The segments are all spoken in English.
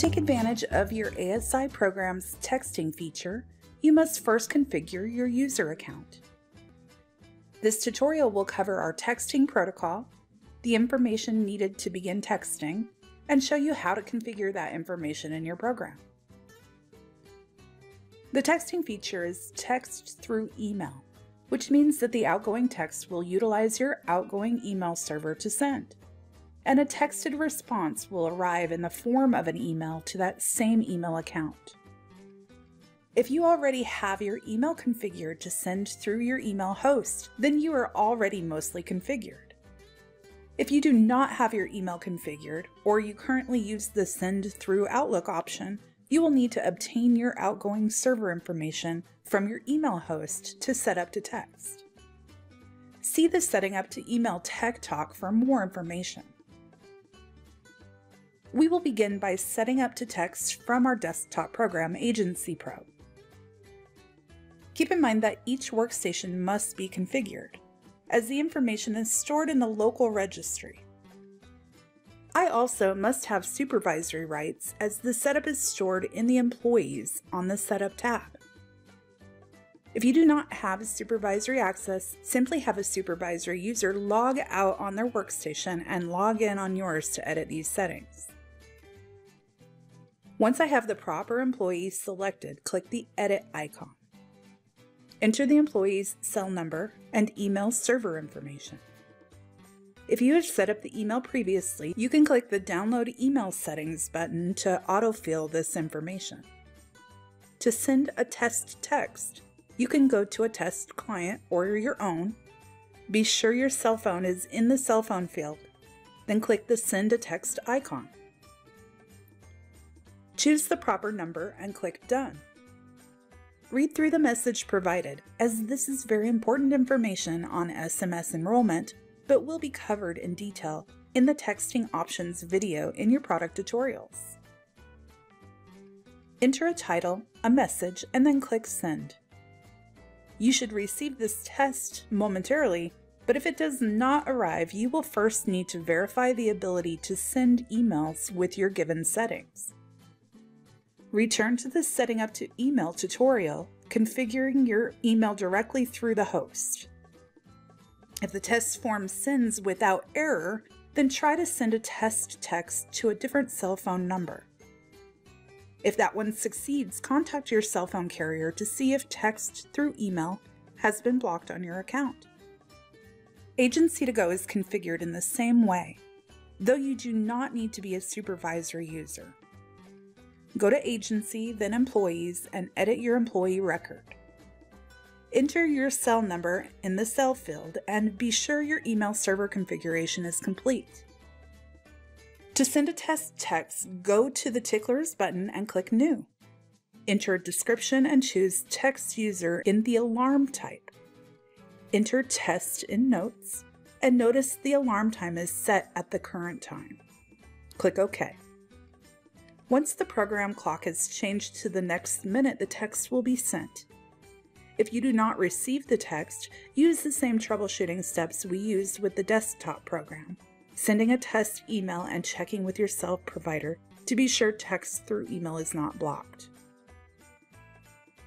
take advantage of your ASI program's texting feature, you must first configure your user account. This tutorial will cover our texting protocol, the information needed to begin texting, and show you how to configure that information in your program. The texting feature is text through email, which means that the outgoing text will utilize your outgoing email server to send, and a texted response will arrive in the form of an email to that same email account. If you already have your email configured to send through your email host, then you are already mostly configured. If you do not have your email configured, or you currently use the Send Through Outlook option, you will need to obtain your outgoing server information from your email host to set up to text. See the Setting Up to Email Tech Talk for more information. We will begin by setting up to text from our desktop program, Agency Pro. Keep in mind that each workstation must be configured, as the information is stored in the local registry. I also must have supervisory rights, as the setup is stored in the Employees on the Setup tab. If you do not have supervisory access, simply have a supervisory user log out on their workstation and log in on yours to edit these settings. Once I have the proper employee selected, click the Edit icon. Enter the employee's cell number and email server information. If you have set up the email previously, you can click the Download Email Settings button to autofill this information. To send a test text, you can go to a test client or your own. Be sure your cell phone is in the cell phone field, then click the Send a Text icon. Choose the proper number and click Done. Read through the message provided, as this is very important information on SMS enrollment, but will be covered in detail in the Texting Options video in your product tutorials. Enter a title, a message, and then click Send. You should receive this test momentarily, but if it does not arrive, you will first need to verify the ability to send emails with your given settings. Return to the Setting Up to Email tutorial, configuring your email directly through the host. If the test form sends without error, then try to send a test text to a different cell phone number. If that one succeeds, contact your cell phone carrier to see if text through email has been blocked on your account. Agency to Go is configured in the same way, though you do not need to be a supervisory user. Go to Agency, then Employees, and edit your employee record. Enter your cell number in the cell field and be sure your email server configuration is complete. To send a test text, go to the Ticklers button and click New. Enter a description and choose Text User in the alarm type. Enter Test in Notes, and notice the alarm time is set at the current time. Click OK. Once the program clock is changed to the next minute, the text will be sent. If you do not receive the text, use the same troubleshooting steps we used with the desktop program, sending a test email and checking with your cell provider to be sure text through email is not blocked.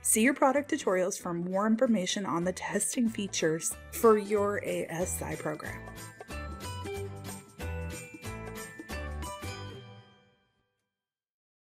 See your product tutorials for more information on the testing features for your ASI program.